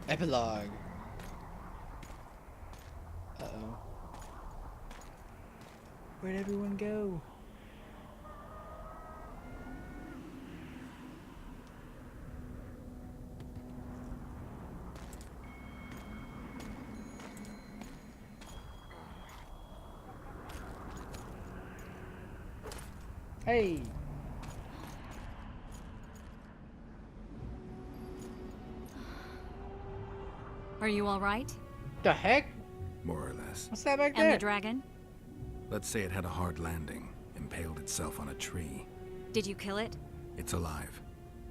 Epilogue. Uh-oh. Where'd everyone go? Hey! Are you all right? The heck? More or less. What's that back And there? the dragon? Let's say it had a hard landing, impaled itself on a tree. Did you kill it? It's alive.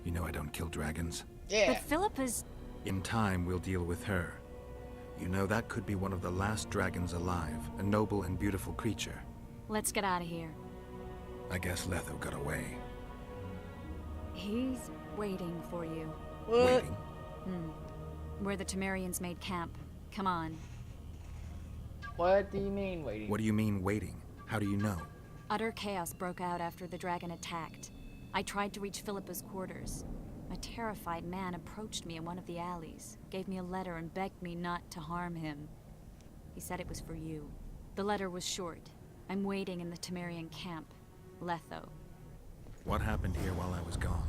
You know I don't kill dragons. Yeah. But Philippa's... In time, we'll deal with her. You know, that could be one of the last dragons alive, a noble and beautiful creature. Let's get out of here. I guess Letho got away. He's waiting for you. What? Waiting. Where the Temerians made camp. Come on. What do you mean waiting? What do you mean, waiting? How do you know? Utter chaos broke out after the dragon attacked. I tried to reach Philippa's quarters. A terrified man approached me in one of the alleys, gave me a letter and begged me not to harm him. He said it was for you. The letter was short. I'm waiting in the Temerian camp. Letho. What happened here while I was gone?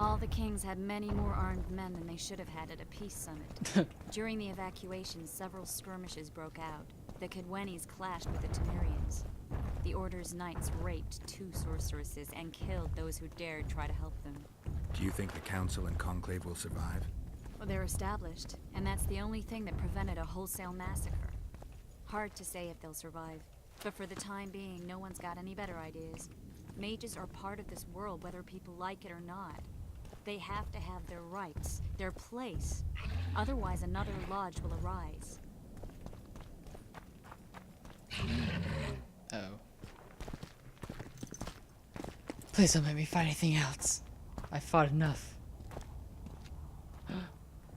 All the kings had many more armed men than they should have had at a peace summit. During the evacuation, several skirmishes broke out. The Kedwenis clashed with the Temerians. The Order's knights raped 2 sorceresses and killed those who dared try to help them. Do you think the council and conclave will survive? Well, they're established, and that's the only thing that prevented a wholesale massacre. Hard to say if they'll survive, but for the time being, no one's got any better ideas. Mages are part of this world, whether people like it or not. They have to have their rights, their place. Otherwise, another lodge will arise. Oh. Please don't make me fight anything else. I fought enough.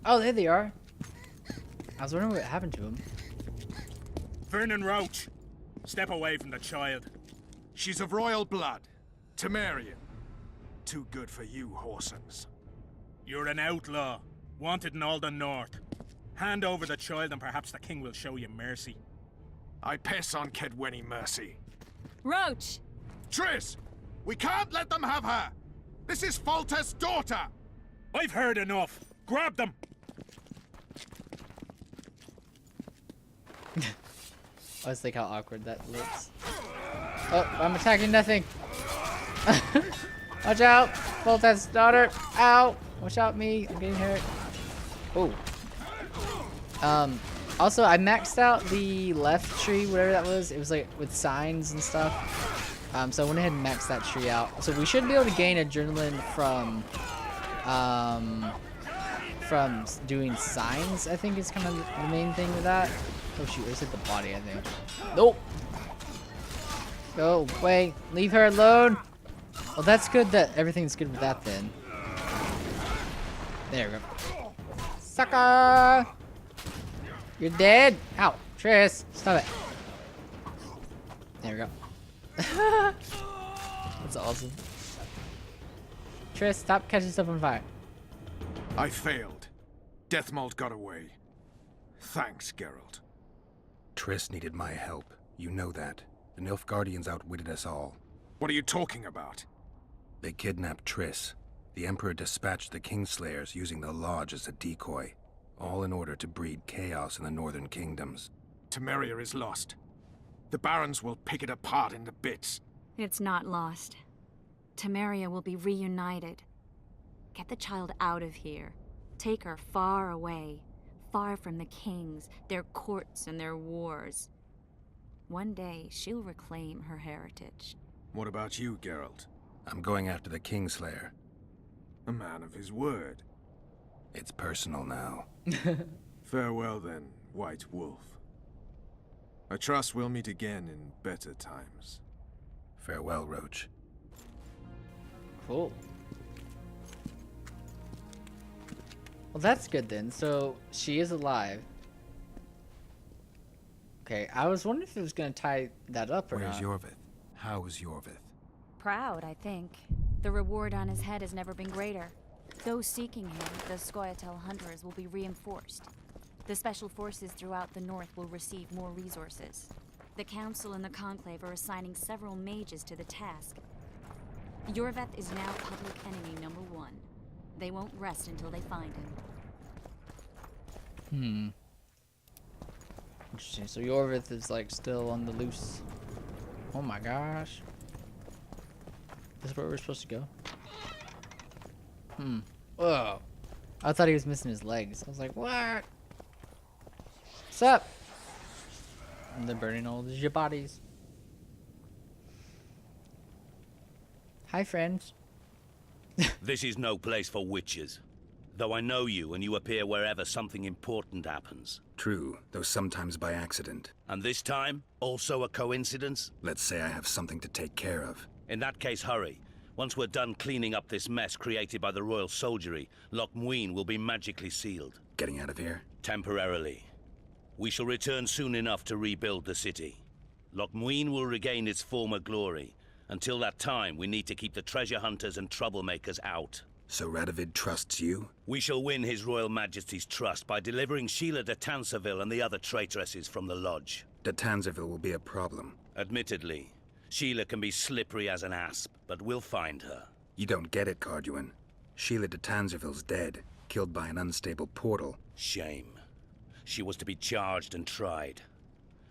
Oh, there they are. I was wondering what happened to him. Vernon Roach, step away from the child. She's of royal blood. Temerian. Too good for you, Horsens. You're an outlaw, wanted in all the north. Hand over the child and perhaps the king will show you mercy. I piss on Kedweni mercy. Roach! Triss! We can't let them have her! This is Foltest's daughter! I've heard enough. Grab them! I just like how awkward that looks. Oh, I'm attacking nothing. Watch out! Volta's daughter! Ow! Watch out, me! I'm getting hurt. Oh. Also, I maxed out the left tree, whatever that was. It was like with signs and stuff. So I went ahead and maxed that tree out. So we should be able to gain adrenaline from doing signs. I think is kind of the main thing with that. Oh shoot! I just hit the body. I think. Nope. Go away. Leave her alone. Well, that's good that everything's good with that then. There we go. Sucker! You're dead! Ow! Triss! Stop it. There we go. That's awesome. Triss, stop catching stuff on fire. I failed. Deathmold got away. Thanks, Geralt. Triss needed my help. You know that. The Nilfgaardians outwitted us all. What are you talking about? They kidnapped Triss. The Emperor dispatched the Kingslayers using the Lodge as a decoy. All in order to breed chaos in the northern kingdoms. Temeria is lost. The barons will pick it apart into bits. It's not lost. Temeria will be reunited. Get the child out of here. Take her far away. Far from the kings, their courts, and their wars. One day, she'll reclaim her heritage. What about you, Geralt? I'm going after the Kingslayer. A man of his word. It's personal now. Farewell then, White Wolf. I trust we'll meet again in better times. Farewell, Roach. Cool. Well, that's good then. So she is alive. Okay, I was wondering if it was gonna tie that up or Where's not. Yorvith? How is Yorvith? Proud, I think. The reward on his head has never been greater. Those seeking him, the Scoia'tael hunters, will be reinforced. The special forces throughout the north will receive more resources. The Council and the Conclave are assigning several mages to the task. Yorveth is now public enemy #1. They won't rest until they find him. Interesting. So Yorveth is like still on the loose. Oh my gosh. This is where we're supposed to go? Whoa. I thought he was missing his legs. I was like, what? What's up? And they're burning all your bodies. Hi, friends. This is no place for witches. Though I know you and you appear wherever something important happens. True, though sometimes by accident. And this time, also a coincidence? Let's say I have something to take care of. In that case, hurry. Once we're done cleaning up this mess created by the royal soldiery, Loch Muin will be magically sealed. Getting out of here? Temporarily. We shall return soon enough to rebuild the city. Loch Muin will regain its former glory. Until that time, we need to keep the treasure hunters and troublemakers out. So Radovid trusts you? We shall win His Royal Majesty's trust by delivering Sheila de Tanserville and the other traitresses from the lodge. De Tanserville will be a problem. Admittedly, Sheila can be slippery as an asp, but we'll find her. You don't get it, Carduin. Sheila de Tanserville's dead, killed by an unstable portal. Shame. She was to be charged and tried.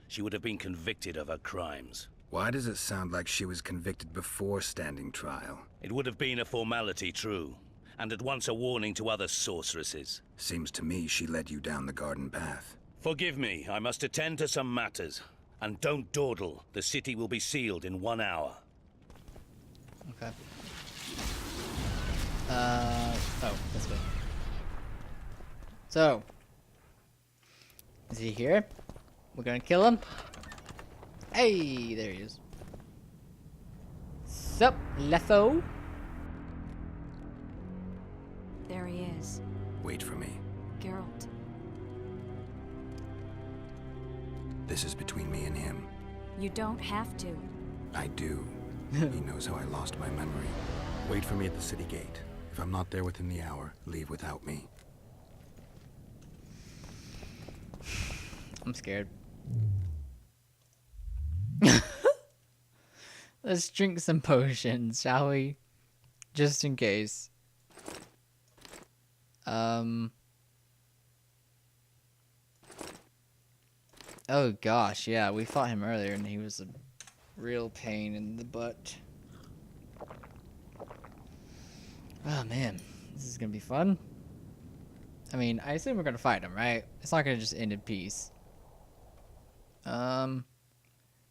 She would have been convicted of her crimes. Why does it sound like she was convicted before standing trial? It would have been a formality, true, and at once a warning to other sorceresses. Seems to me she led you down the garden path. Forgive me, I must attend to some matters. And don't dawdle. The city will be sealed in 1 hour. Okay. Oh, this way. So, is he here? We're gonna kill him. Hey, there he is. Sup, Letho? There he is. Wait for me. Geralt. This is between me and him. You don't have to. I do. He knows how I lost my memory. Wait for me at the city gate. If I'm not there within the hour, leave without me. I'm scared. Let's drink some potions, shall we? Just in case. Oh gosh, yeah, we fought him earlier and he was a real pain in the butt. Oh man, this is gonna be fun. I mean, I assume we're gonna fight him, right? It's not gonna just end in peace.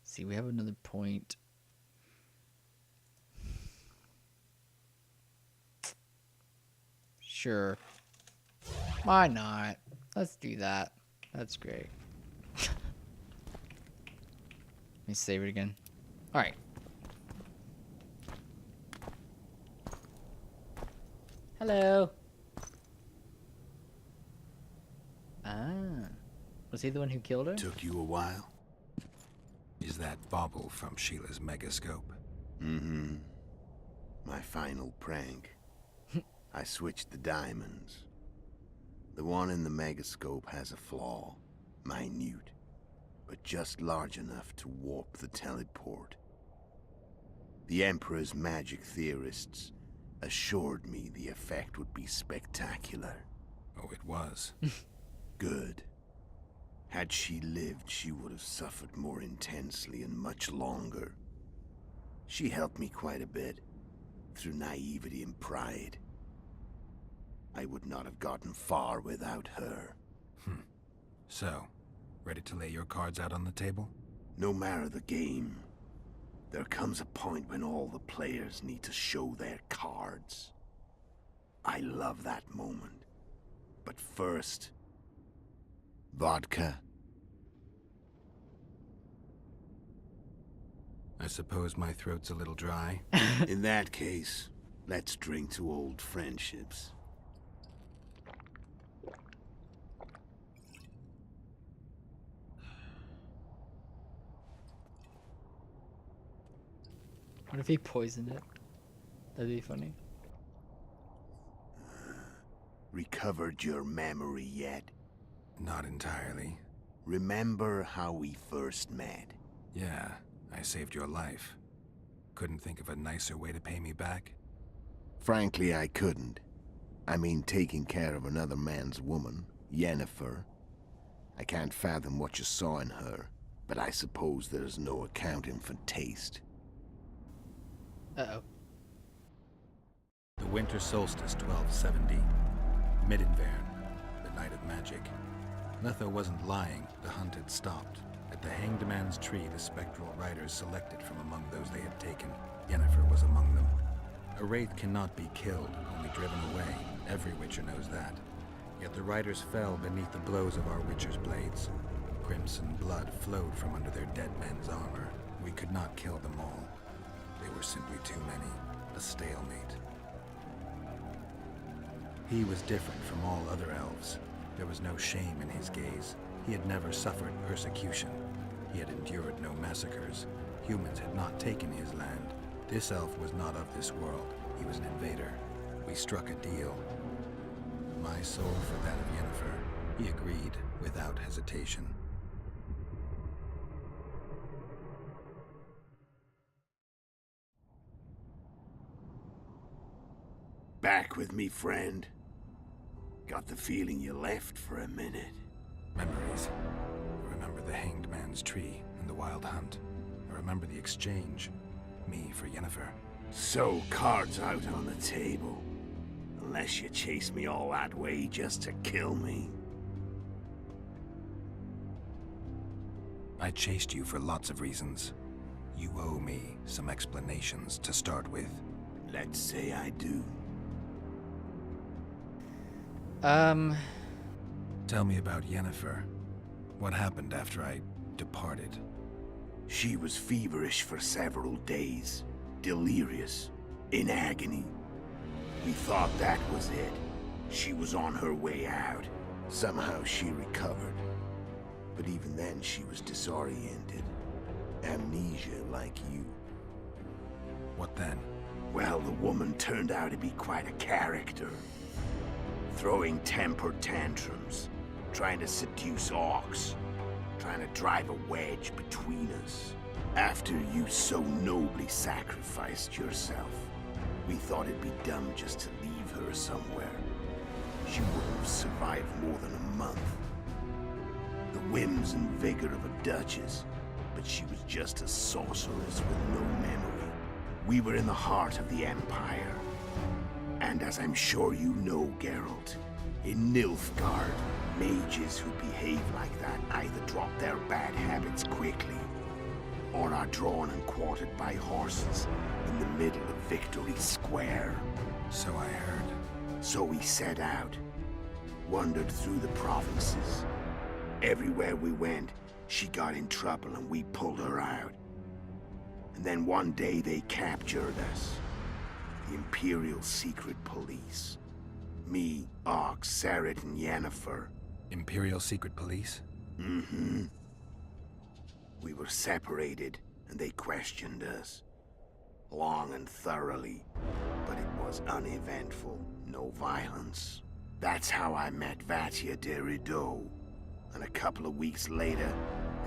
See, we have another point. Sure. Why not? Let's do that. That's great. Let me save it again. Alright. Hello. Ah. Was he the one who killed her? Took you a while? Is that bauble from Sheila's megascope? Mm-hmm. My final prank. I switched the diamonds. The one in the megascope has a flaw. Minute. But just large enough to warp the teleport. The Emperor's magic theorists assured me the effect would be spectacular. Oh, it was. Good. Had she lived, she would have suffered more intensely and much longer. She helped me quite a bit, through naivety and pride. I would not have gotten far without her. So, ready to lay your cards out on the table? No matter the game, there comes a point when all the players need to show their cards. I love that moment. But first... vodka. I suppose my throat's a little dry. In that case, let's drink to old friendships. What if he poisoned it? That'd be funny. Recovered your memory yet? Not entirely. Remember how we first met? Yeah, I saved your life. Couldn't think of a nicer way to pay me back? Frankly, I couldn't. I mean, taking care of another man's woman, Yennefer. I can't fathom what you saw in her, but I suppose there's no accounting for taste. Uh-oh. The winter solstice 1270. Midinvern, the night of magic. Letho wasn't lying, the hunt had stopped. At the Hanged Man's Tree, the spectral riders selected from among those they had taken. Yennefer was among them. A wraith cannot be killed, only driven away. Every witcher knows that. Yet the riders fell beneath the blows of our witcher's blades. Crimson blood flowed from under their dead men's armor. We could not kill them all. They were simply too many. A stalemate. He was different from all other elves. There was no shame in his gaze. He had never suffered persecution. He had endured no massacres. Humans had not taken his land. This elf was not of this world. He was an invader. We struck a deal. My soul for that of Yennefer. He agreed without hesitation. Back with me, friend. Got the feeling you left for a minute. Memories. I remember the Hanged Man's Tree and the Wild Hunt. I remember the exchange. Me for Yennefer. So, cards out on the table. Unless you chase me all that way just to kill me. I chased you for lots of reasons. You owe me some explanations to start with. Let's say I do. Tell me about Yennefer. What happened after I departed? She was feverish for several days. Delirious. In agony. We thought that was it. She was on her way out. Somehow she recovered. But even then she was disoriented. Amnesia like you. What then? Well, the woman turned out to be quite a character. Throwing temper tantrums, trying to seduce orcs, trying to drive a wedge between us. After you so nobly sacrificed yourself, we thought it'd be dumb just to leave her somewhere. She wouldn't have survived more than a month. The whims and vigor of a duchess, but she was just a sorceress with no memory. We were in the heart of the Empire. And as I'm sure you know, Geralt, in Nilfgaard, mages who behave like that either drop their bad habits quickly, or are drawn and quartered by horses in the middle of Victory Square. So I heard. So we set out, wandered through the provinces. Everywhere we went, she got in trouble and we pulled her out. And then one day they captured us. The Imperial Secret Police. Me, Ox, Sarret, and Yennefer. Imperial Secret Police? Mm-hmm. We were separated, and they questioned us. Long and thoroughly, but it was uneventful, no violence. That's how I met Vatia de Rideau. And a couple of weeks later,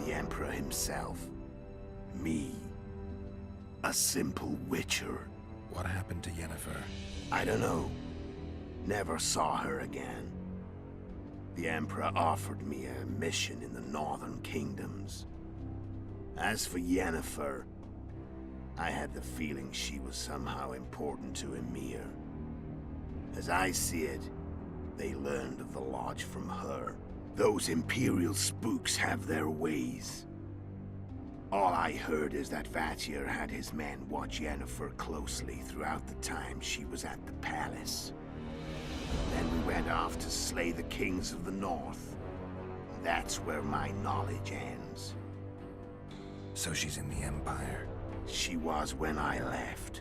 the Emperor himself. Me. A simple witcher. What happened to Yennefer? I don't know. Never saw her again. The Emperor offered me a mission in the Northern Kingdoms. As for Yennefer, I had the feeling she was somehow important to Emir. As I see it, they learned of the Lodge from her. Those Imperial spooks have their ways. All I heard is that Vatir had his men watch Yennefer closely throughout the time she was at the palace. Then we went off to slay the kings of the north. That's where my knowledge ends. So she's in the Empire? She was when I left.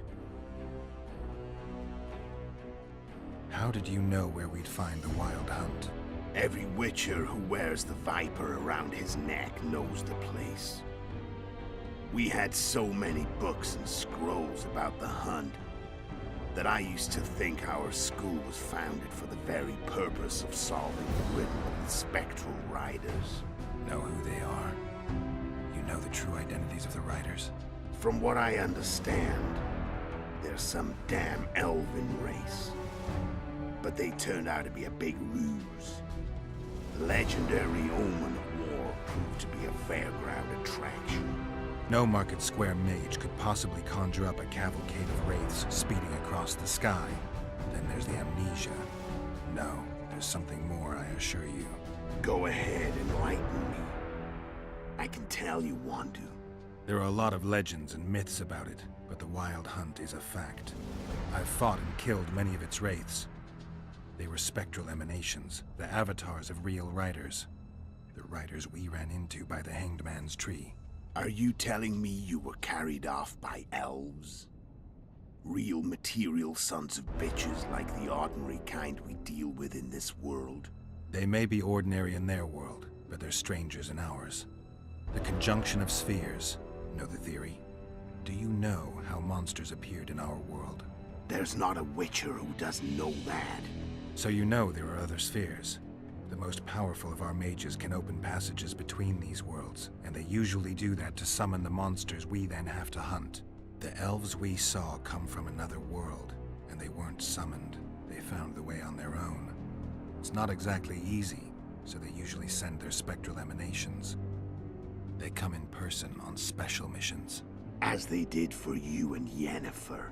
How did you know where we'd find the Wild Hunt? Every witcher who wears the viper around his neck knows the place. We had so many books and scrolls about the hunt. that I used to think our school was founded for the very purpose of solving the riddle of the spectral riders. Know who they are? You know the true identities of the riders? From what I understand, they're some damn elven race. But they turned out to be a big ruse. The legendary omen of war proved to be a fairground attraction. No Market Square mage could possibly conjure up a cavalcade of wraiths speeding across the sky. Then there's the amnesia. No, there's something more, I assure you. Go ahead, enlighten me. I can tell you want to. There are a lot of legends and myths about it, but the Wild Hunt is a fact. I've fought and killed many of its wraiths. They were spectral emanations, the avatars of real riders. The riders we ran into by the Hanged Man's Tree. Are you telling me you were carried off by elves? Real material sons of bitches like the ordinary kind we deal with in this world? They may be ordinary in their world, but they're strangers in ours. The conjunction of spheres. Know the theory? Do you know how monsters appeared in our world? There's not a witcher who doesn't know that. So you know there are other spheres. The most powerful of our mages can open passages between these worlds, and they usually do that to summon the monsters we then have to hunt. The elves we saw come from another world, and they weren't summoned. They found the way on their own. It's not exactly easy, so they usually send their spectral emanations. They come in person on special missions. As they did for you and Yennefer.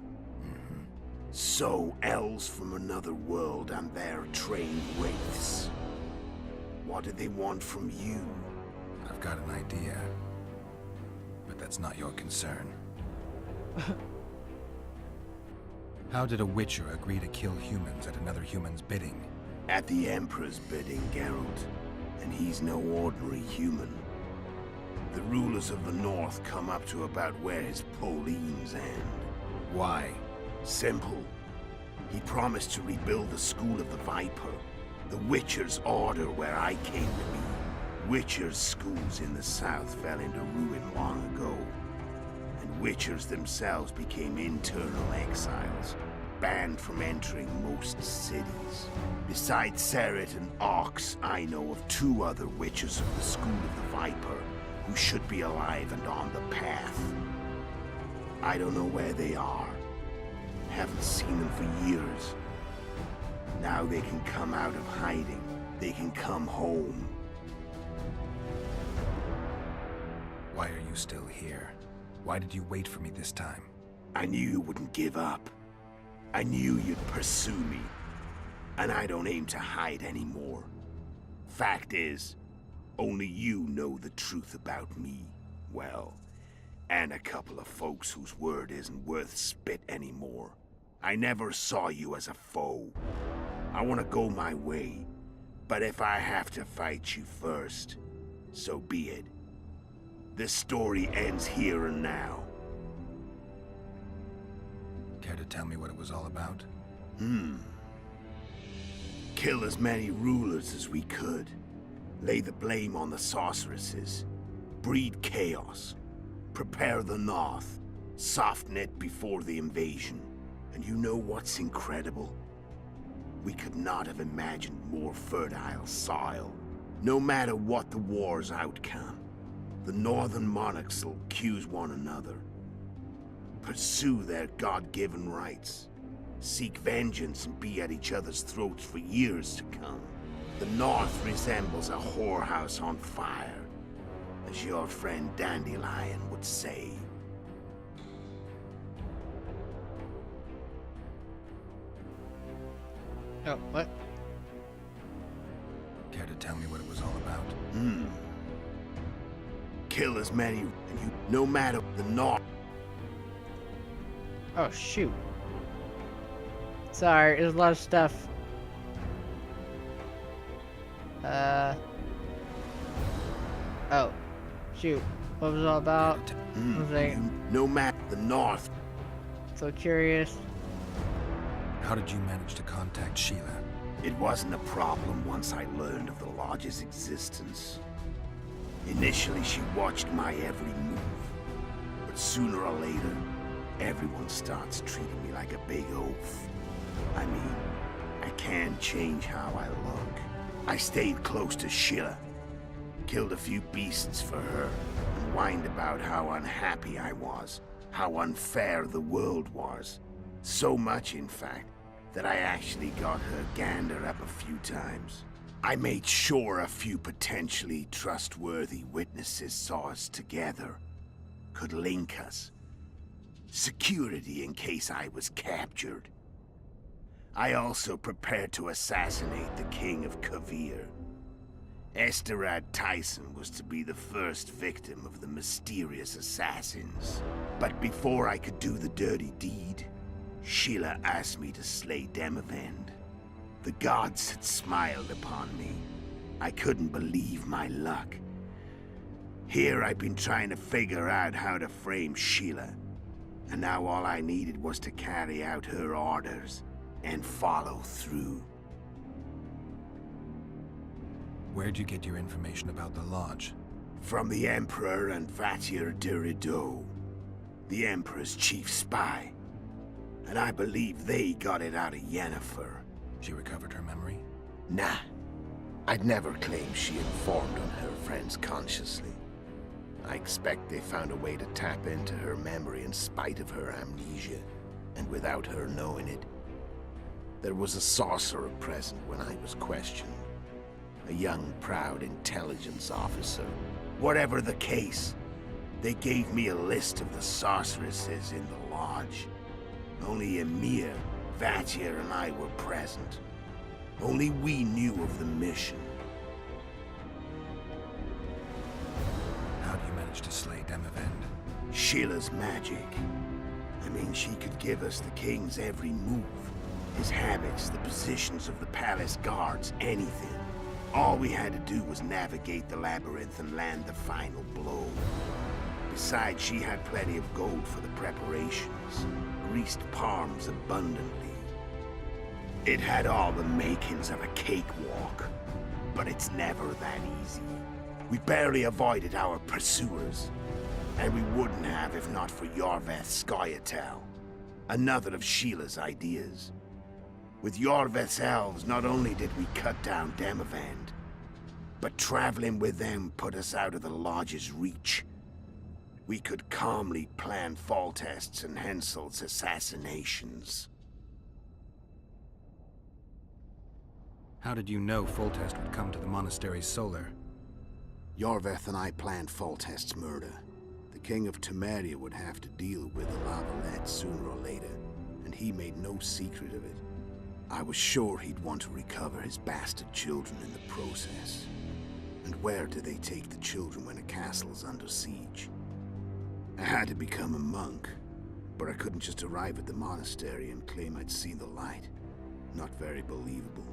So, elves from another world and their trained wraiths. What do they want from you? I've got an idea, but that's not your concern. How did a witcher agree to kill humans at another human's bidding? At the Emperor's bidding, Geralt. And he's no ordinary human. The rulers of the North come up to about where his Pauline's end. Why? Simple. He promised to rebuild the School of the Viper, the Witcher's order where I came to be. Witcher's schools in the south fell into ruin long ago, and Witchers themselves became internal exiles, banned from entering most cities. Besides Seret and Ox, I know of 2 other Witchers of the School of the Viper who should be alive and on the path. I don't know where they are. Haven't seen them for years. Now they can come out of hiding. They can come home. Why are you still here? Why did you wait for me this time? I knew you wouldn't give up. I knew you'd pursue me. And I don't aim to hide anymore. Fact is, only you know the truth about me. Well, and a couple of folks whose word isn't worth spit anymore. I never saw you as a foe. I want to go my way, but if I have to fight you first, so be it. This story ends here and now. Care to tell me what it was all about? Kill as many rulers as we could. Lay the blame on the sorceresses. Breed chaos. Prepare the North. Soften it before the invasion. And you know what's incredible? We could not have imagined more fertile soil. No matter what the war's outcome, the northern monarchs will accuse one another. Pursue their God-given rights. Seek vengeance and be at each other's throats for years to come. The North resembles a whorehouse on fire, as your friend Dandelion would say. Oh, what? Care to tell me what it was all about? Kill as many, and you, no matter the North. Oh, shoot. Sorry, there's a lot of stuff. Oh, shoot. What was it all about? I was like, No matter the North. so curious. How did you manage to contact Sheila? It wasn't a problem once I learned of the Lodge's existence. Initially, she watched my every move. But sooner or later, everyone starts treating me like a big oaf. I mean, I can't change how I look. I stayed close to Sheila, killed a few beasts for her, and whined about how unhappy I was, how unfair the world was. So much, in fact, that I actually got her gander up a few times. I made sure a few potentially trustworthy witnesses saw us together, could link us. Security in case I was captured. I also prepared to assassinate the King of Kavir. Esterad Tyson was to be the first victim of the mysterious assassins. But before I could do the dirty deed, Sheila asked me to slay Demavend. The gods had smiled upon me. I couldn't believe my luck. Here I've been trying to figure out how to frame Sheila, and now all I needed was to carry out her orders and follow through. Where'd you get your information about the Lodge? From the Emperor and Vatir de Rideau, the Emperor's chief spy. And I believe they got it out of Yennefer. She recovered her memory? Nah. I'd never claim she informed on her friends consciously. I expect they found a way to tap into her memory in spite of her amnesia, and without her knowing it. There was a sorcerer present when I was questioned. A young, proud intelligence officer. Whatever the case, they gave me a list of the sorceresses in the Lodge. Only Emir, Vatir, and I were present. Only we knew of the mission. How do you manage to slay Demavend? Sheila's magic. I mean, she could give us the king's every move. His habits, the positions of the palace guards, anything. All we had to do was navigate the labyrinth and land the final blow. Besides, she had plenty of gold for the preparations. Greased palms abundantly. It had all the makings of a cakewalk, but it's never that easy. We barely avoided our pursuers, and we wouldn't have if not for Yorveth Scoia'tael, another of Sheila's ideas. With Yorveth's elves, not only did we cut down Demavend, but traveling with them put us out of the Lodge's reach. We could calmly plan Foltest's and Hensel's assassinations. How did you know Foltest would come to the monastery's solar? Yorveth and I planned Foltest's murder. The King of Temeria would have to deal with the Lavalette sooner or later, and he made no secret of it. I was sure he'd want to recover his bastard children in the process. And where do they take the children when a castle's under siege? I had to become a monk, but I couldn't just arrive at the monastery and claim I'd seen the light. Not very believable.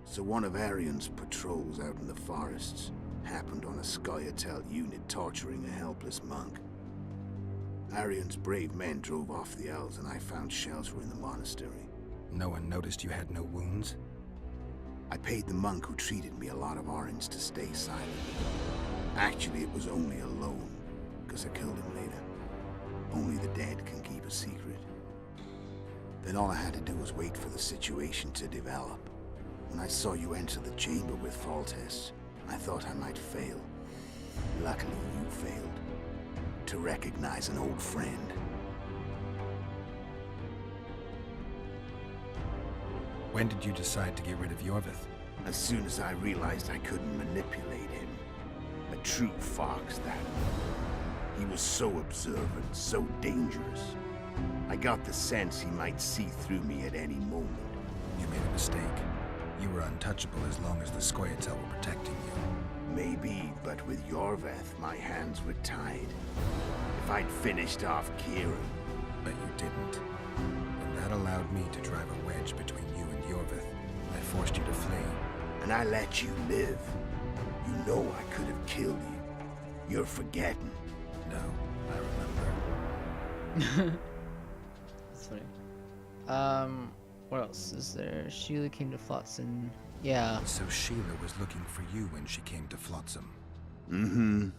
So one of Arion's patrols out in the forests happened on a Scoia'tael unit torturing a helpless monk. Arion's brave men drove off the elves and I found shelter in the monastery. No one noticed you had no wounds? I paid the monk who treated me a lot of orange to stay silent. Actually, it was only a loan, because I killed him later. Only the dead can keep a secret. Then all I had to do was wait for the situation to develop. When I saw you enter the chamber with Foltest, I thought I might fail. Luckily, you failed. To recognize an old friend. When did you decide to get rid of Yorveth? As soon as I realized I couldn't manipulate him. A true fox, that one. He was so observant, so dangerous. I got the sense he might see through me at any moment. You made a mistake. You were untouchable as long as the Scoia'tael were protecting you. Maybe, but with Yorveth, my hands were tied. If I'd finished off Kieran... But you didn't. And that allowed me to drive a wedge between you and Yorveth. I forced you to flee. And I let you live. You know I could have killed you. You're forgetting. No, I remember. That's funny. What else is there? Sheila came to Flotsam. Yeah. So Sheila was looking for you when she came to Flotsam. Mm-hmm.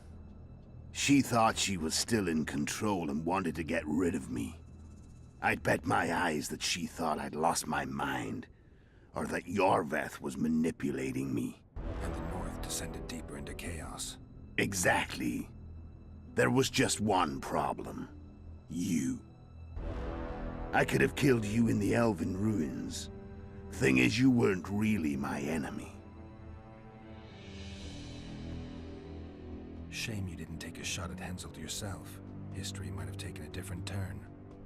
She thought she was still in control and wanted to get rid of me. I'd bet my eyes that she thought I'd lost my mind, or that Yorveth was manipulating me. And the North descended deeper into chaos. Exactly. There was just one problem. You. I could have killed you in the Elven ruins. Thing is, you weren't really my enemy. Shame you didn't take a shot at Henselt yourself. History might have taken a different turn.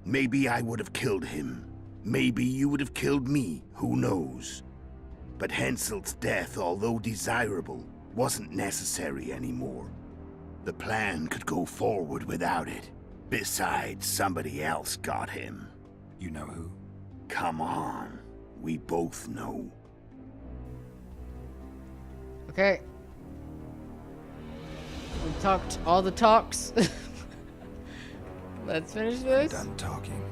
Maybe I would have killed him. Maybe you would have killed me, who knows? But Henselt's death, although desirable, wasn't necessary anymore. The plan could go forward without it. Besides, somebody else got him. You know who? Come on. We both know. Okay. We talked all the talks. Let's finish this. Done talking.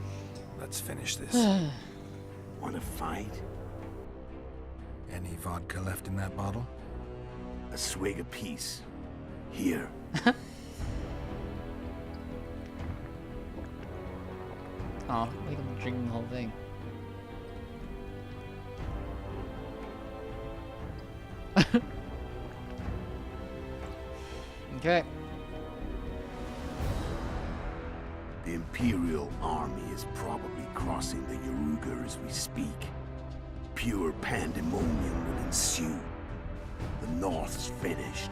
Let's finish this. Wanna fight? Any vodka left in that bottle? A swig apiece. Here. Oh, make him drink the whole thing. Okay. The Imperial army is probably crossing the Yaruga as we speak. Pure pandemonium will ensue. The North's finished.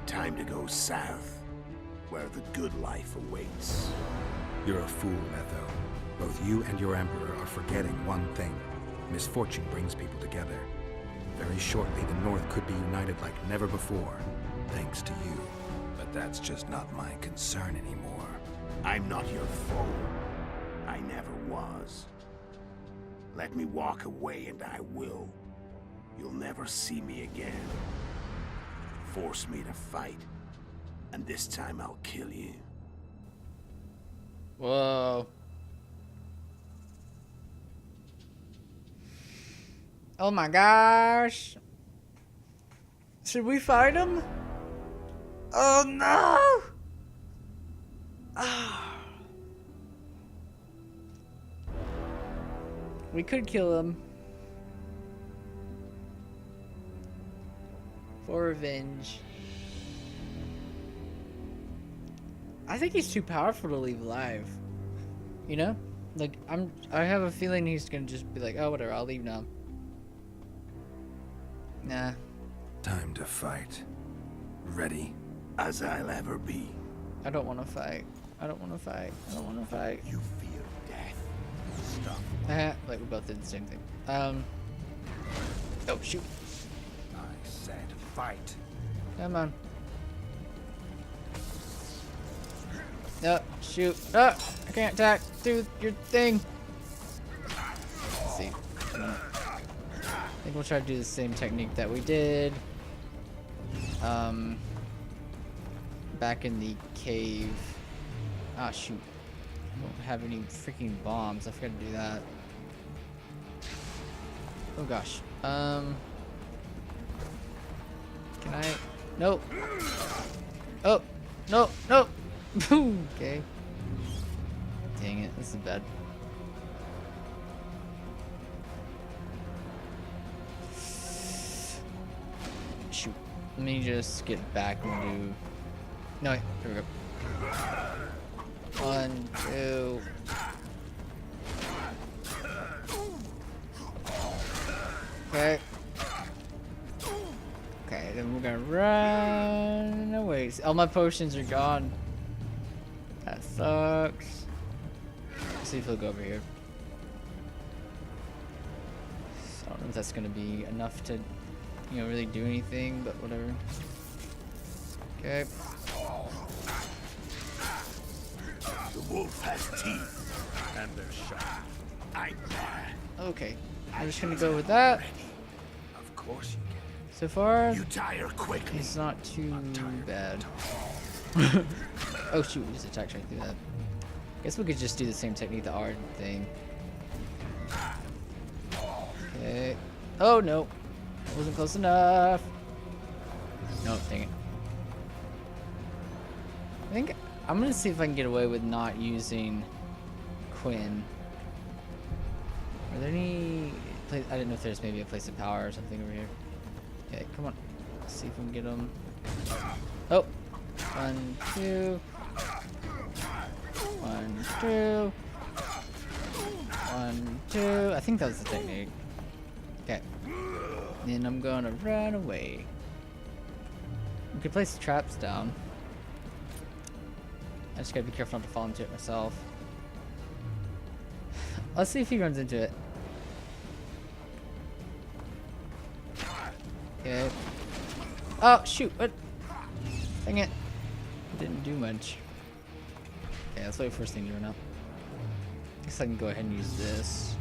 Time to go south, where the good life awaits. You're a fool, Etho. Both you and your Emperor are forgetting one thing. Misfortune brings people together. Very shortly, the North could be united like never before, thanks to you. But that's just not my concern anymore. I'm not your foe. I never was. Let me walk away and I will. You'll never see me again. Force me to fight, and this time I'll kill you. Whoa. Oh my gosh. Should we fight him? Oh no! We could kill him. For revenge. I think he's too powerful to leave alive. You know? Like, I have a feeling he's gonna just be like, oh, whatever, I'll leave now. Nah. Time to fight. Ready? As I'll ever be. I don't want to fight. I don't want to fight. I don't want to fight. You fear death. Stop. Like, we both did the same thing. Oh, shoot. I said fight. Come on. No, shoot. I can't attack. Do your thing. Let's see. I think we'll try to do the same technique that we did. Back in the cave. Ah, shoot. I don't have any freaking bombs. I forgot to do that. Oh gosh. Can I? Nope. Oh, no, no. Okay. Dang it, this is bad. Shoot. Let me just get back and do. No, wait, here we go. 1, 2. Okay. Okay, then we're gonna run away. All my potions are gone. That sucks. Let's see if he'll go over here. So I don't know if that's gonna be enough to, you know, really do anything, but whatever. Okay. The wolf has teeth, and they're sharp. Okay. I'm just gonna go with that. Of course you can. So far, You tire quickly. it's not too bad. Oh shoot, we just attacked right through that. Guess we could just do the same technique, the R thing. Okay. Oh no. That wasn't close enough. No, dang it. I think I'm gonna see if I can get away with not using Quinn. Are there any place? I didn't know if there's maybe a place of power or something over here. Okay, come on. Let's see if we can get them. Oh, 1, 2, 1, 2, 1, 2. I think that was the technique. Okay. Then I'm gonna run away. We could place the traps down. I just gotta be careful not to fall into it myself. Let's see if he runs into it. Okay. Oh, shoot. What? Dang it. Didn't do much. Okay, let's wait for this thing to run up. Guess I can go ahead and use this.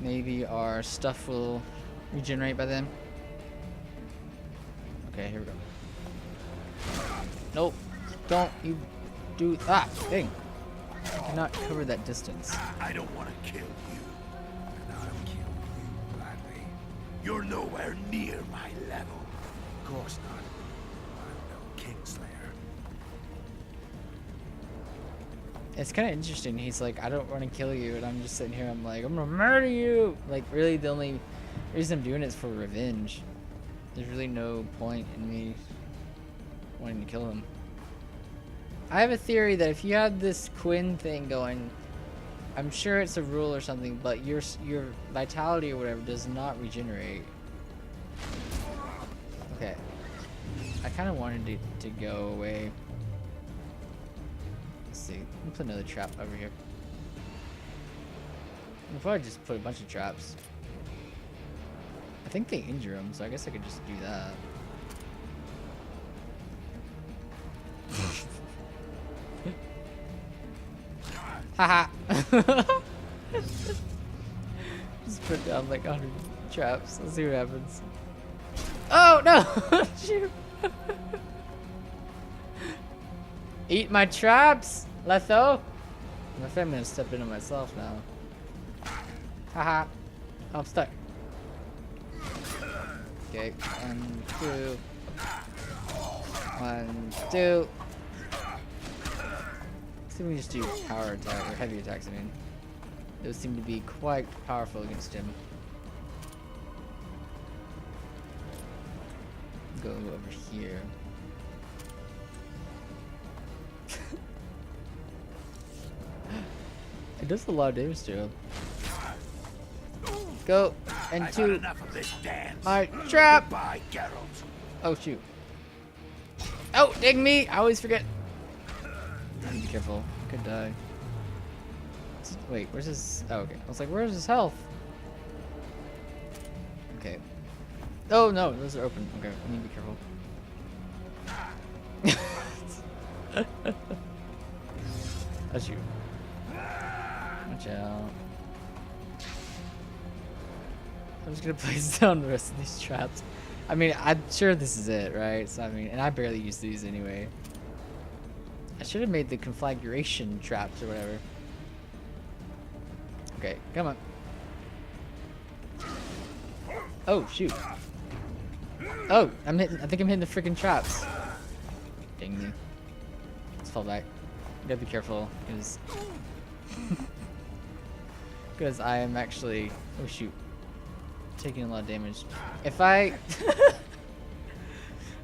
Maybe our stuff will regenerate by then. Okay, here we go. Nope. Don't you do... Ah, dang. I cannot cover that distance. I don't want to kill you. And I'll kill you gladly. You're nowhere near my level. Of course not. I'm no Kingslayer. It's kind of interesting. He's like, I don't want to kill you, and I'm just sitting here. I'm like, I'm gonna murder you. Like, really, the only reason I'm doing it is for revenge. There's really no point in me wanting to kill him. I have a theory that if you had this Quinn thing going, I'm sure it's a rule or something, but your vitality or whatever does not regenerate. Okay. I kind of wanted it to go away. Let's see. Let me put another trap over here. I'll probably just put a bunch of traps. I think they injure him, so I guess I could just do that. Haha. Just put down like 100 traps. Let's see what happens. Oh no! Shoot! Eat my traps, Letho. I'm afraid I'm gonna step into myself now. Haha. I'm stuck. Okay, 1, 2. 1, 2. Let's see if we just do power attack or heavy attacks. I mean, those seem to be quite powerful against him. Go over here. It does a lot of damage to him. Go into my trap. Goodbye, Geralt. Oh shoot! Oh, dang me! I always forget. Be careful. I could die. Wait, where's his? Oh, okay. I was like, where's his health? Okay. Oh no, those are open. Okay, I need to be careful. That's you. Watch out. I'm just gonna place down the rest of these traps. I mean, I'm sure this is it, right? So I mean, and I barely use these anyway. I should have made the conflagration traps or whatever. Okay, come on. Oh shoot. Oh, I'm hitting. I think I'm hitting the freaking traps. Dang me. Let's fall back. You gotta be careful, because I am actually. Oh shoot. Taking a lot of damage. If I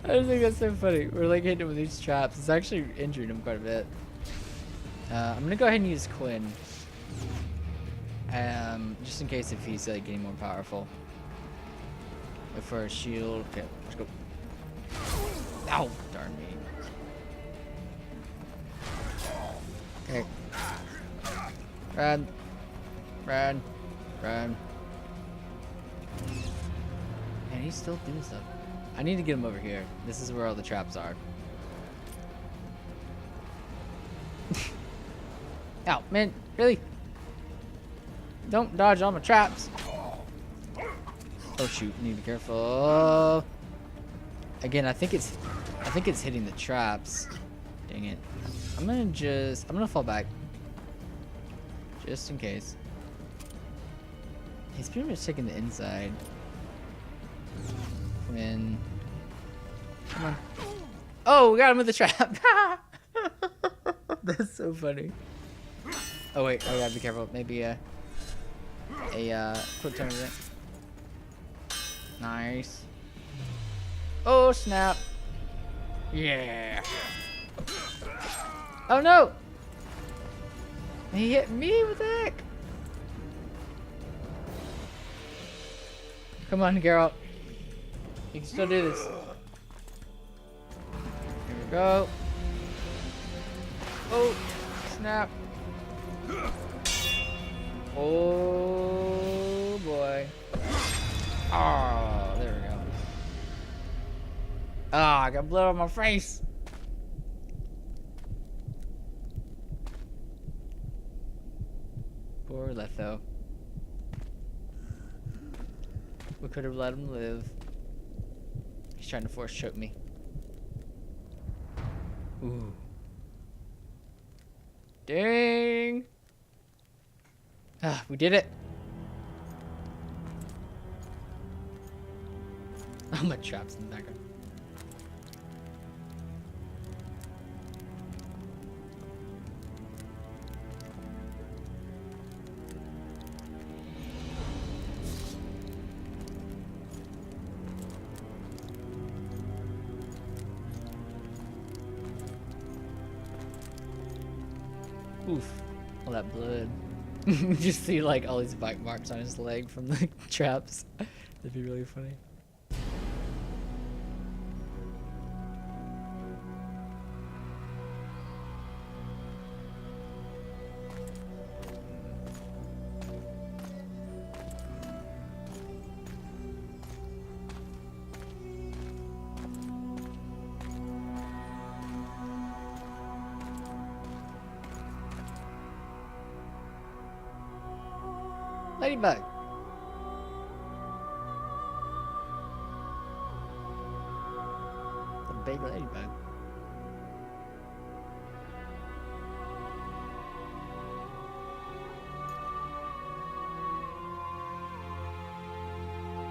I just think that's so funny. We're like hitting him with these traps. It's actually injuring him quite a bit. I'm gonna go ahead and use Quinn. Just in case if he's like getting more powerful. Wait for a shield. Okay, let's go. Ow! Darn me. Okay. Run. Run. Run. Man, he's still doing stuff. I need to get him over here. This is where all the traps are. Ow, man, really? Don't dodge all my traps. Oh shoot, need to be careful. Again, I think it's hitting the traps. Dang it. I'm gonna fall back. Just in case. He's pretty much taking the inside. Come in. Come on. Oh, we got him with the trap. That's so funny. Oh wait, I gotta be careful. Maybe a quick time event. Nice. Oh snap. Yeah. Oh no. He hit me with that. Come on, Geralt. You can still do this. Here we go. Oh, snap. Oh, boy. Oh, there we go. Ah, I got blood on my face. Poor Letho. We could have let him live. He's trying to force choke me. Ooh. Dang! Ah, we did it! Oh, my traps in the background. Oof, all that blood. You just see like all these bite marks on his leg from the traps. That'd be really funny. Ladybug. The big ladybug.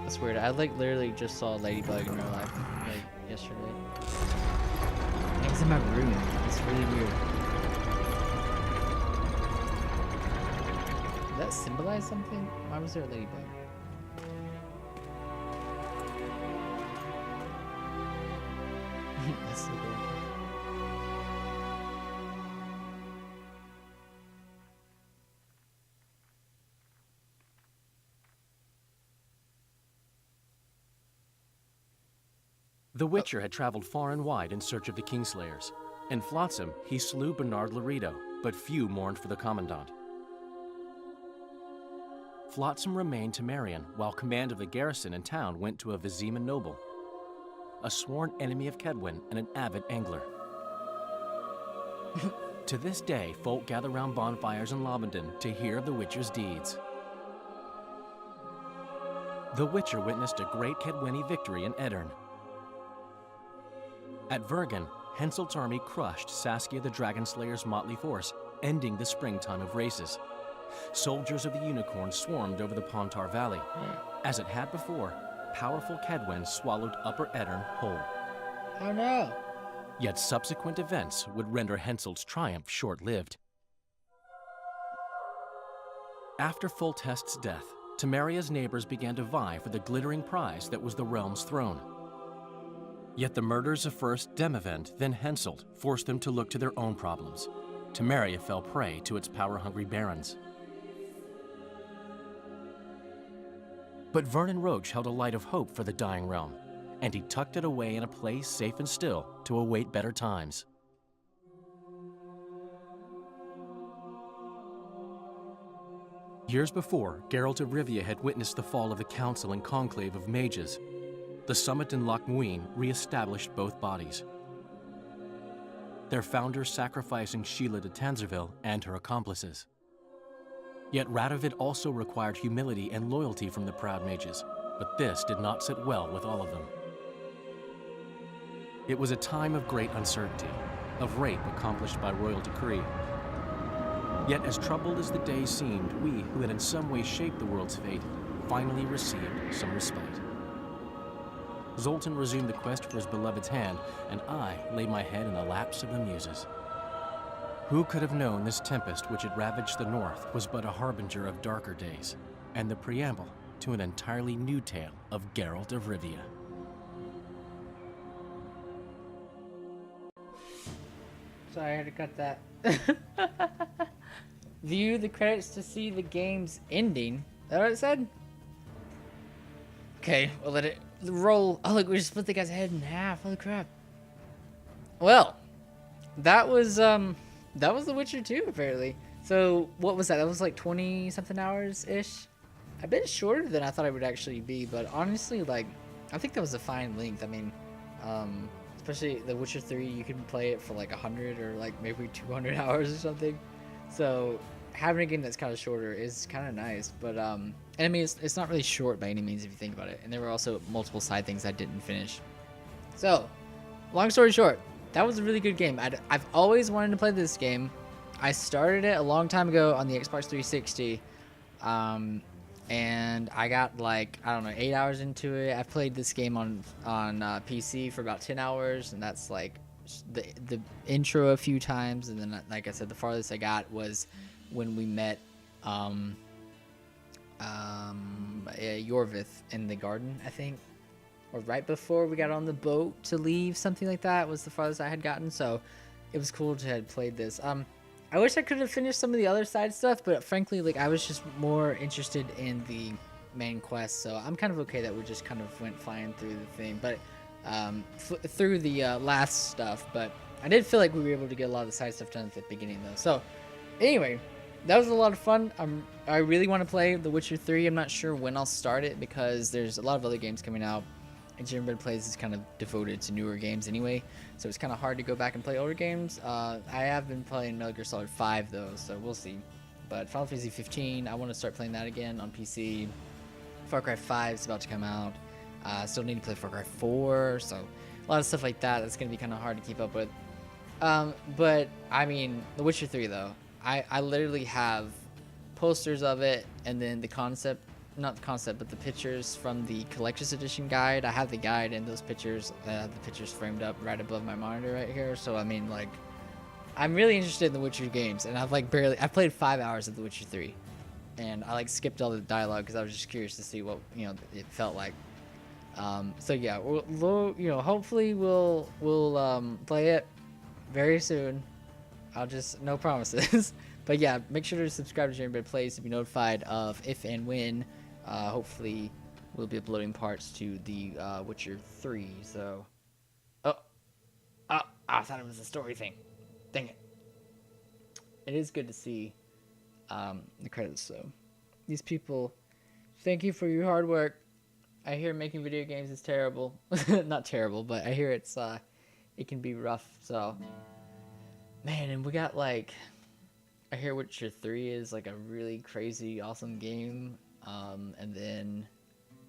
That's weird. I like literally just saw a ladybug in real life like yesterday. It was in my room. It's really weird. Does that symbolize something? Why was there a ladybug? That's so cool. The Witcher had traveled far and wide in search of the Kingslayers. In Flotsam, he slew Bernard Laredo, but few mourned for the Commandant. Flotsam remained Temerian, while command of the garrison and town went to a Vizima noble, a sworn enemy of Kedwen and an avid angler. To this day, folk gather round bonfires in Lobendon to hear of the Witcher's deeds. The Witcher witnessed a great Kedweni victory in Edirn. At Vergen, Henselt's army crushed Saskia the Dragonslayer's motley force, ending the springtime of races. Soldiers of the Unicorn swarmed over the Pontar Valley. As it had before, powerful Kedwen swallowed Upper Edirn whole. Oh no! Yet subsequent events would render Henselt's triumph short-lived. After Foltest's death, Temeria's neighbors began to vie for the glittering prize that was the realm's throne. Yet the murders of first Demavend, then Henselt, forced them to look to their own problems. Temeria fell prey to its power-hungry barons. But Vernon Roche held a light of hope for the dying realm, and he tucked it away in a place safe and still to await better times. Years before, Geralt of Rivia had witnessed the fall of the Council and Conclave of Mages. The summit in Loch Muin re-established both bodies, their founders sacrificing Sheila de Tanzerville and her accomplices. Yet Radovid also required humility and loyalty from the proud mages, but this did not sit well with all of them. It was a time of great uncertainty, of rape accomplished by royal decree. Yet as troubled as the days seemed, we, who had in some way shaped the world's fate, finally received some respite. Zoltan resumed the quest for his beloved's hand, and I laid my head in the laps of the muses. Who could have known this tempest which had ravaged the north was but a harbinger of darker days, and the preamble to an entirely new tale of Geralt of Rivia. Sorry, I had to cut that. View the credits to see the game's ending. Is that what it said? Okay, we'll let it roll. Oh, look, we just split the guy's head in half. Holy crap. Well, that was The Witcher 2, apparently. So, what was that? That was like 20-something hours-ish? A bit shorter than I thought it would actually be, but honestly, like, I think that was a fine length. I mean, especially The Witcher 3, you can play it for like 100 or like maybe 200 hours or something. So, having a game that's kind of shorter is kind of nice, but and I mean it's not really short by any means if you think about it. And there were also multiple side things I didn't finish. So, long story short, that was a really good game. I've always wanted to play this game. I started it a long time ago on the Xbox 360, and I got like, I don't know, 8 hours into it. I've played this game on PC for about 10 hours, and that's like the intro a few times, and then like I said, the farthest I got was when we met Yorvith in the garden, I think, or right before we got on the boat to leave, something like that was the farthest I had gotten. So it was cool to have played this. I wish I could have finished some of the other side stuff, but frankly, like, I was just more interested in the main quest, so I'm kind of okay that we just kind of went flying through the thing, but through the last stuff. But I did feel like we were able to get a lot of the side stuff done at the beginning, though. So anyway, that was a lot of fun. I really want to play The Witcher 3. I'm not sure when I'll start it because there's a lot of other games coming out, and JAMnBread Plays is kind of devoted to newer games anyway, so it's kind of hard to go back and play older games. I have been playing Metal Gear Solid 5 though, so we'll see. But Final Fantasy 15, I want to start playing that again on PC. Far Cry 5 is about to come out. Still need to play Far Cry 4, so a lot of stuff like that that's going to be kind of hard to keep up with. But I mean, The Witcher 3 though, I literally have posters of it, and then the concept, not the concept, but the pictures from the collector's edition guide. I have the guide and those pictures, the pictures framed up right above my monitor right here. So I mean, like, I'm really interested in the Witcher games, and I've played 5 hours of the Witcher 3, and I like skipped all the dialogue because I was just curious to see what, you know, it felt like. So yeah, we'll you know, hopefully we'll play it very soon. I'll just, no promises. But yeah, make sure to subscribe to JAMnBread Plays to be notified of if and when hopefully we'll be uploading parts to the Witcher 3. So I thought it was a story thing. Dang it. It is good to see the credits. So these people, thank you for your hard work. I hear making video games is terrible. Not terrible, but I hear it's it can be rough. So man, and we got like, I hear Witcher 3 is like a really crazy awesome game, and then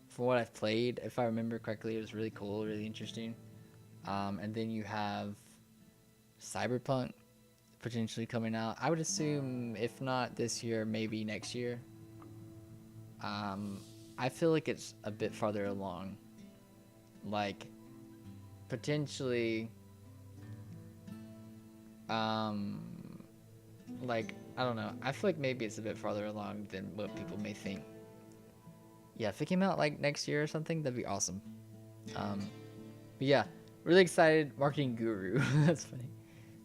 from what I've played, if I remember correctly, it was really cool, really interesting. And then you have Cyberpunk potentially coming out. I would assume if not this year, maybe next year. I feel like it's a bit farther along, like potentially like, I don't know, I feel like maybe it's a bit farther along than what people may think. Yeah, if it came out like next year or something, that'd be awesome. But yeah, really excited. Marketing guru. That's funny.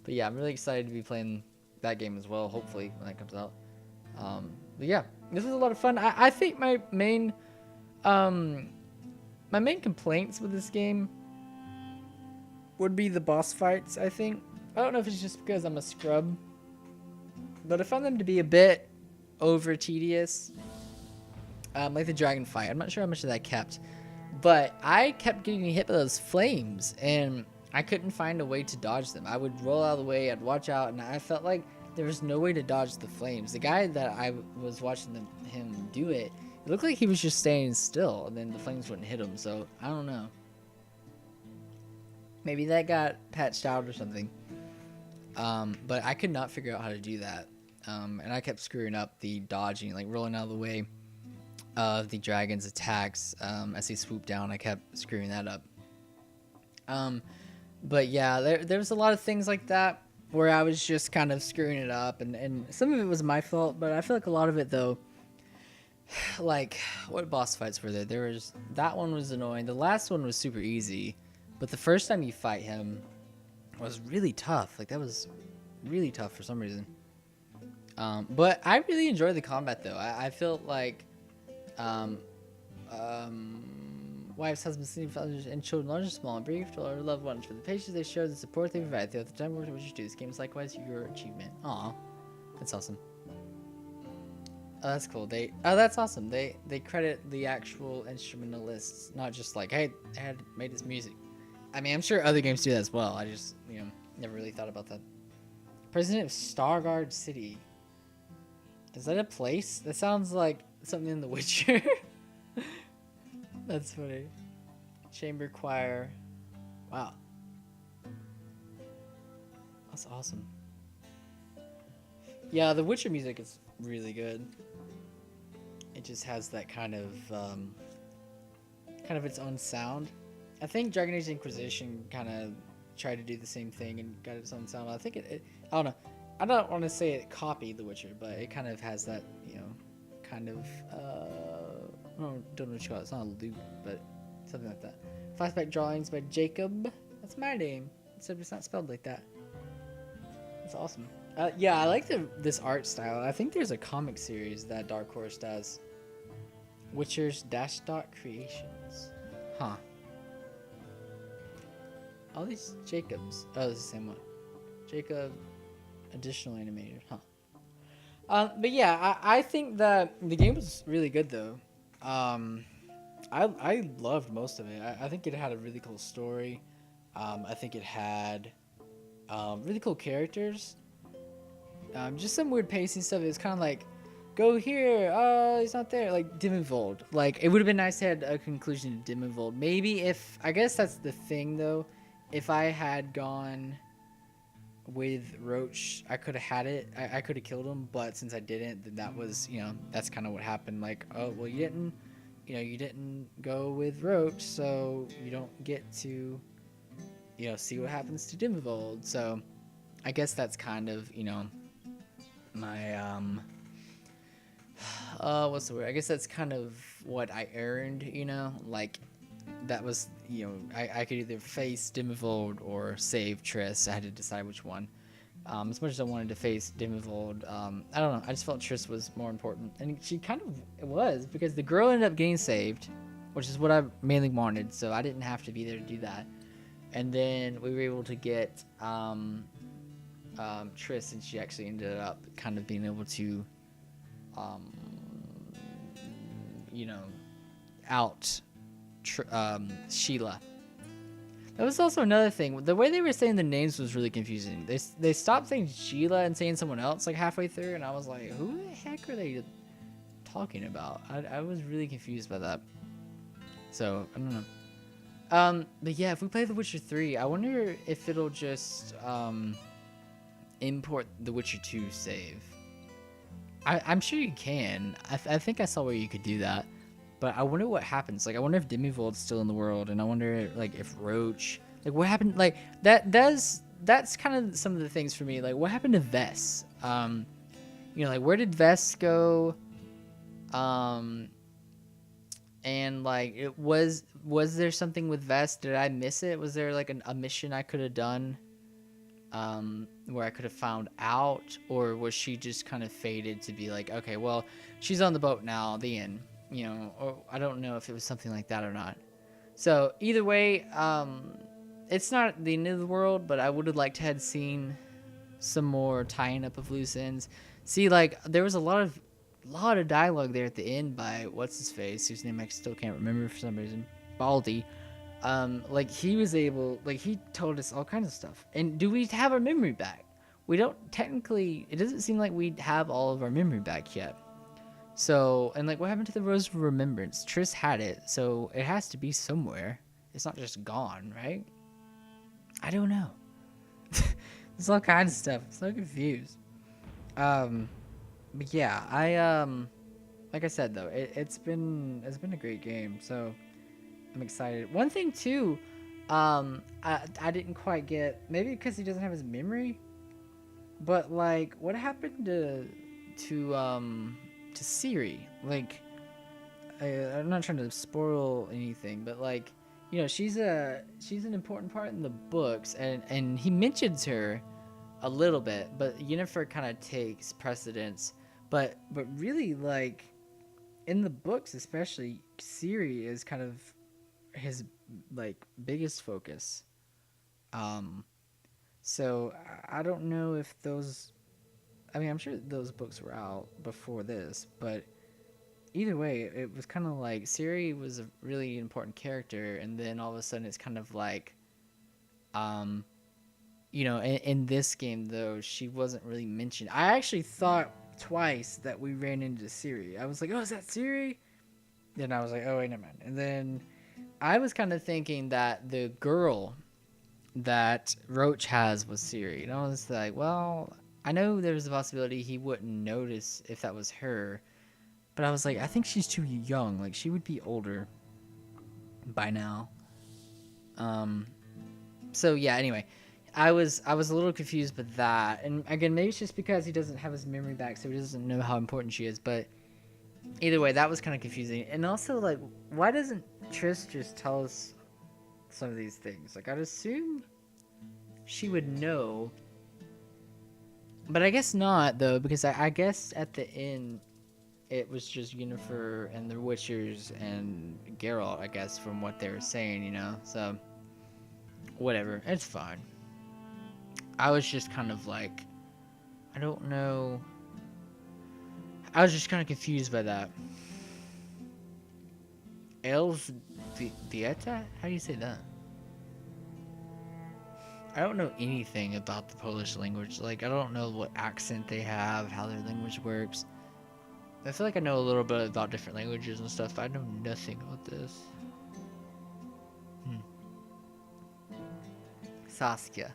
But yeah, I'm really excited to be playing that game as well, hopefully, when that comes out. But yeah, this was a lot of fun. I think my main complaints with this game would be the boss fights, I think. I don't know if it's just because I'm a scrub, but I found them to be a bit over tedious. Like the dragon fight, I'm not sure how much of that kept, but I kept getting hit by those flames, and I couldn't find a way to dodge them. I would roll out of the way, I'd watch out, and I felt like there was no way to dodge the flames. The guy that I was watching him do it, it looked like he was just staying still, and then the flames wouldn't hit him, so I don't know. Maybe that got patched out or something. But I could not figure out how to do that. And I kept screwing up the dodging, like rolling out of the way. of the dragon's attacks as he swooped down. I kept screwing that up. But yeah, there was a lot of things like that where I was just kind of screwing it up, and some of it was my fault, but I feel like a lot of it though, like, what boss fights were there? There was, that one was annoying. The last one was super easy, but the first time you fight him was really tough. Like, that was really tough for some reason. But I really enjoyed the combat though. I felt like wives, husbands, fathers, and children, large and small, and brief to our loved ones, for the patience they showed, the support they provide throughout the time work which you do. This game is likewise your achievement. Aw, that's awesome. Oh, that's cool. That's awesome. They credit the actual instrumentalists, not just like, hey, I had made this music. I mean, I'm sure other games do that as well. I just, never really thought about that. President of Stargard City. Is that a place? That sounds like something in The Witcher. That's funny. Chamber choir. Wow. That's awesome. Yeah, the Witcher music is really good. It just has that kind of its own sound. I think Dragon Age Inquisition kind of tried to do the same thing and got its own sound. I think I don't know. I don't want to say it copied The Witcher, but it kind of has that, kind of I don't know what you call it. It's not a loop, but something like that. Flashback drawings by Jacob. That's my name. Except it's not spelled like that. That's awesome. Yeah, I like this art style. I think there's a comic series that Dark Horse does. Witcher's -- Creations. Huh. All these Jacobs. Oh, it's the same one. Jacob, additional animated. Huh. But yeah, I think that the game was really good though. I loved most of it. I think it had a really cool story. I think it had really cool characters. Just some weird pacing stuff. It was kind of like, go here. Oh, he's not there. Like Dimmenvold. Like, it would have been nice to have a conclusion to Dimmenvold. Maybe if, I guess that's the thing though. If I had gone with Roach, I could have had it. I could have killed him, but since I didn't, then that was, that's kind of what happened. Like, oh, well, you didn't go with Roach, so you don't get to, see what happens to Dimmenvold. So I guess that's kind of, my, what's the word? I guess that's kind of what I earned, like, that was, I could either face Dimmenvold or save Triss. I had to decide which one. As much as I wanted to face Dimmenvold, I don't know. I just felt Triss was more important. And she kind of was, because the girl ended up getting saved, which is what I mainly wanted, so I didn't have to be there to do that. And then we were able to get Triss, and she actually ended up kind of being able to, out Sheila. That was also another thing. The way they were saying the names was really confusing. They stopped saying Sheila and saying someone else like halfway through, and I was like, who the heck are they talking about? I was really confused by that. So I don't know. But yeah, if we play The Witcher 3, I wonder if it'll just import The Witcher 2 save. I'm sure you can. I think I saw where you could do that. But I wonder what happens. Like, I wonder if Dimmenvold's still in the world, and I wonder, like, if Roach, like, what happened? Like, that's kind of some of the things for me. Like, what happened to Vess? Like, where did Vess go? And like, was there something with Vess? Did I miss it? Was there like a mission I could have done, where I could have found out, or was she just kind of fated to be like, okay, well, she's on the boat now, the end. Or I don't know if it was something like that or not. So either way, it's not the end of the world, but I would have liked to have seen some more tying up of loose ends. See, like, there was a lot of dialogue there at the end by what's his face, whose name I still can't remember for some reason, Baldy. Like, he was able, like, he told us all kinds of stuff. And do we have our memory back? We don't technically. It doesn't seem like we have all of our memory back yet. So, and like, what happened to the Rose of Remembrance? Triss had it, so it has to be somewhere. It's not just gone, right? I don't know. There's all kinds of stuff. I'm so confused. But yeah, like I said though, it's been a great game, so I'm excited. One thing too, I didn't quite get, maybe because he doesn't have his memory, but like what happened to Siri? Like I'm not trying to spoil anything, but like, you know, she's an important part in the books, and he mentions her a little bit, but Yennefer kind of takes precedence. But really, like in the books, especially, Ciri is kind of his like biggest focus. So I don't know if those. I mean, I'm sure those books were out before this, but either way, it was kind of like Ciri was a really important character, and then all of a sudden, it's kind of like, you know, in this game though, she wasn't really mentioned. I actually thought twice that we ran into Ciri. I was like, oh, is that Ciri? Then I was like, oh, wait a minute. And then I was kind of thinking that the girl that Roach has was Ciri. And I was like, well, I know there's a possibility he wouldn't notice if that was her. But I was like, I think she's too young. Like, she would be older by now. So, yeah, anyway. I was a little confused with that. And again, maybe it's just because he doesn't have his memory back, so he doesn't know how important she is. But either way, that was kind of confusing. And also, like, why doesn't Triss just tell us some of these things? Like, I'd assume she would know. But I guess not, though, because I guess at the end, it was just Yennefer and the Witchers and Geralt, I guess, from what they were saying, you know? So, whatever. It's fine. I was just kind of like, I don't know. I was just kind of confused by that. Elżbieta? How do you say that? I don't know anything about the Polish language. Like, I don't know what accent they have, how their language works. I feel like I know a little bit about different languages and stuff, but I know nothing about this. Saskia.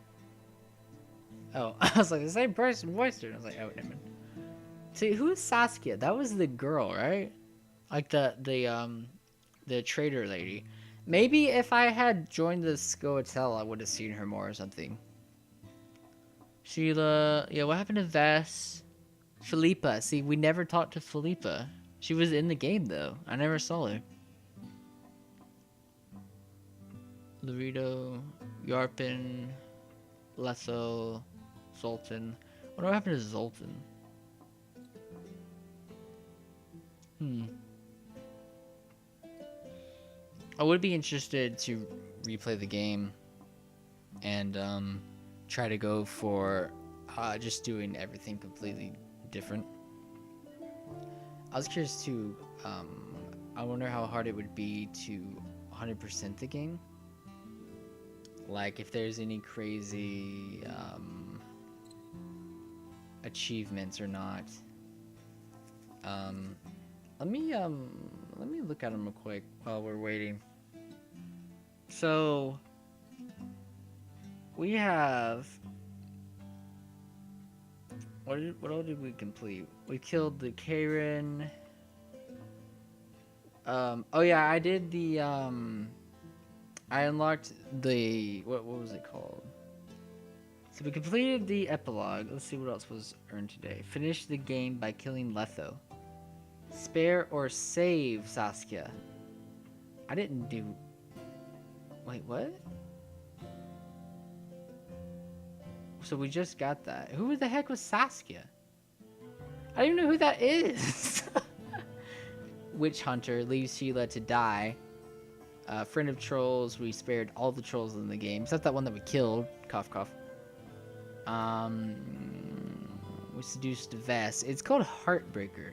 Oh, I was like, the same person voiced her. And I was like, oh, never mind. See, who is Saskia? That was the girl, right? Like the trader lady. Maybe if I had joined the Scoia'tael, I would have seen her more or something. Sheila. Yeah, what happened to Vess? Philippa. See, we never talked to Philippa. She was in the game, though. I never saw her. Laredo. Yarpen. Letho. Zoltan. What happened to Zoltan? I would be interested to replay the game and try to go for just doing everything completely different. I was curious too. I wonder how hard it would be to 100% the game. Like if there's any crazy achievements or not. Let me look at them real quick while we're waiting. So we have what all did we complete? We killed the Karen. Oh yeah, I did the I unlocked the what was it called? So we completed the epilogue. Let's see what else was earned today. Finished the game by killing Letho. Spare or save Saskia. I didn't do... Wait, what? So we just got that. Who the heck was Saskia? I don't even know who that is. Witch Hunter leaves Sheila to die. Friend of Trolls. We spared all the trolls in the game. Except that one that we killed. Cough, cough. We seduced Vess. It's called Heartbreaker.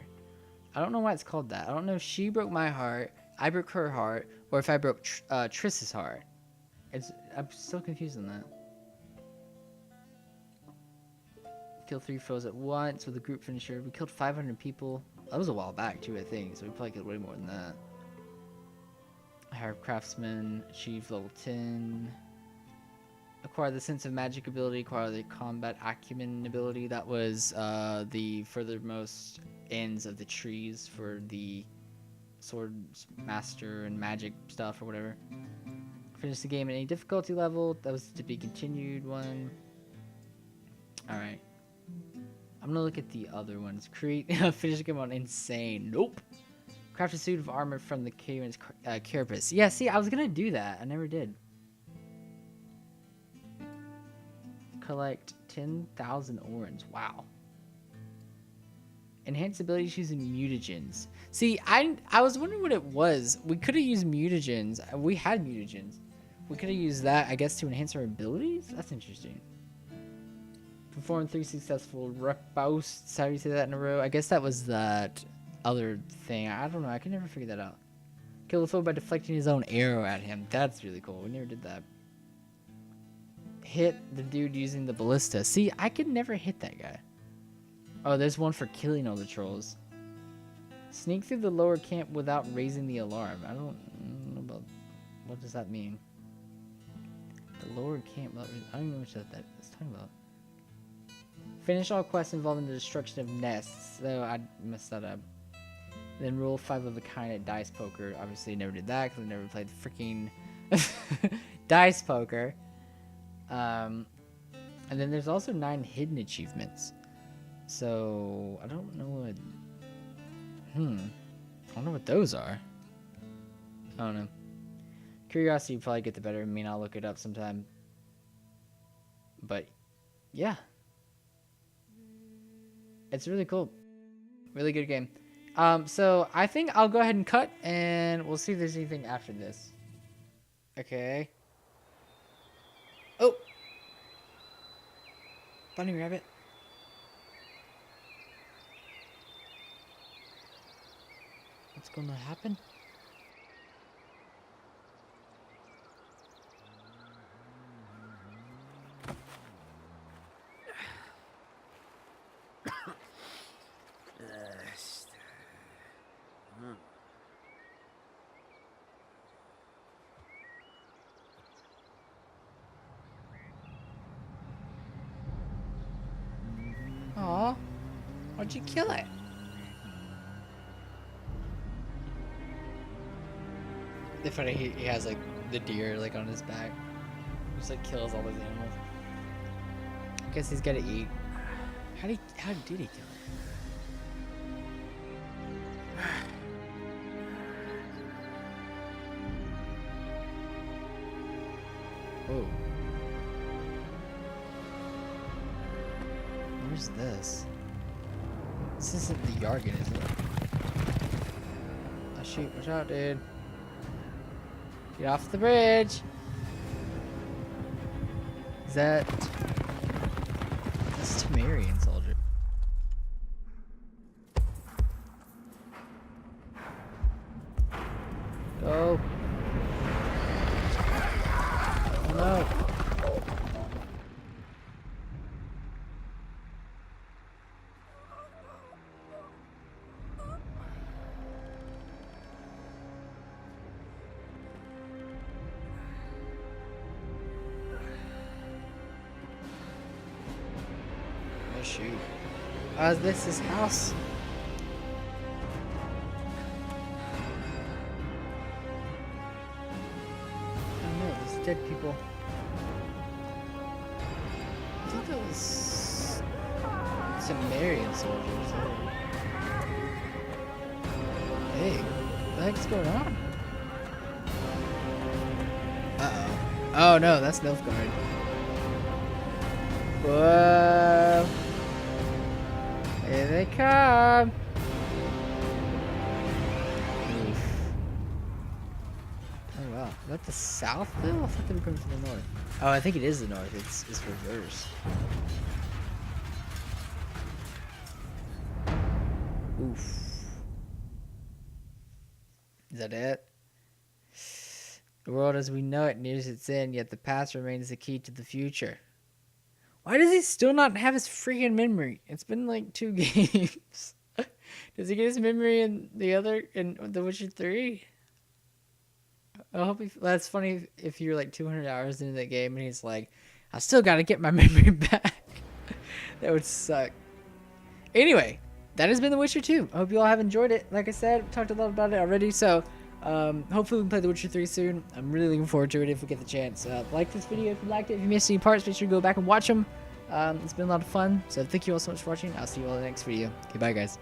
I don't know why it's called that. I don't know if she broke my heart, I broke her heart, or if I broke Triss's heart. I'm so confused on that. Kill 3 foes at once with a group finisher. We killed 500 people. That was a while back too, I think. So we probably killed way more than that. Hire Craftsman, achieve level 10. acquire the sense of magic ability, acquire the combat acumen ability. That was the furthermost ends of the trees for the sword master and magic stuff or whatever. Finish the game at any difficulty level. That was to be continued one. Alright. I'm gonna look at the other ones. Create finish the game on insane. Nope. Craft a suit of armor from the caveman's carapace. Yeah, see, I was gonna do that. I never did. Collect 10,000 orens. Wow. Enhance abilities using mutagens. See, I was wondering what it was. We could have used mutagens. We had mutagens. We could have used that, I guess, to enhance our abilities? That's interesting. Perform 3 successful repousts. How do you say that in a row? I guess that was that other thing. I don't know. I can never figure that out. Kill the foe by deflecting his own arrow at him. That's really cool. We never did that. Hit the dude using the ballista. See, I could never hit that guy. Oh, there's one for killing all the trolls. Sneak through the lower camp without raising the alarm. I don't know about... What does that mean? The lower camp... I don't even know what that's talking about. Finish all quests involving the destruction of nests. So I messed that up. Then roll 5 of a kind at dice poker. Obviously, never did that because I never played freaking dice poker. And then there's also 9 hidden achievements. So I don't know what. I don't know what those are. I don't know. Curiosity would probably get the better of me, and I'll look it up sometime. But yeah, it's really cool. Really good game. So I think I'll go ahead and cut, and we'll see if there's anything after this. Okay. Oh! Bunny rabbit. What's gonna happen? Aw, why'd you kill it? It's funny, he has like the deer like on his back. Just like kills all those animals. I guess he's gotta eat. How did he kill it? Whoa. Where's this? This isn't the Yargan, is it? Oh shoot, watch out, dude. Get off the bridge! Is that... That's Temerian soldier. Go! Oh no! Oh shoot. Is this his house? Oh no, there's dead people. I think that was Sumerian soldiers. Hey, what the heck's going on? Uh-oh. Oh no, that's Nilfgaard. Whoa. Here they come. Oof. Oh wow. Is that the south though? I thought they were coming from the north. Oh, I think it is the north. It's reverse. Oof. Is that it? The world as we know it nears its end, yet the past remains the key to the future. Why does he still not have his freaking memory? It's been like 2 games. Does he get his memory in The Witcher 3? I hope that's funny if you're like 200 hours into the game and he's like, I still gotta get my memory back. That would suck. Anyway, that has been The Witcher 2. I hope you all have enjoyed it. Like I said, we talked a lot about it already, so hopefully we can play The Witcher 3 soon. I'm really looking forward to it if we get the chance. Like this video if you liked it. If you missed any parts, make sure to go back and watch them. It's been a lot of fun, so thank you all so much for watching. I'll see you all in the next video. Okay, bye guys.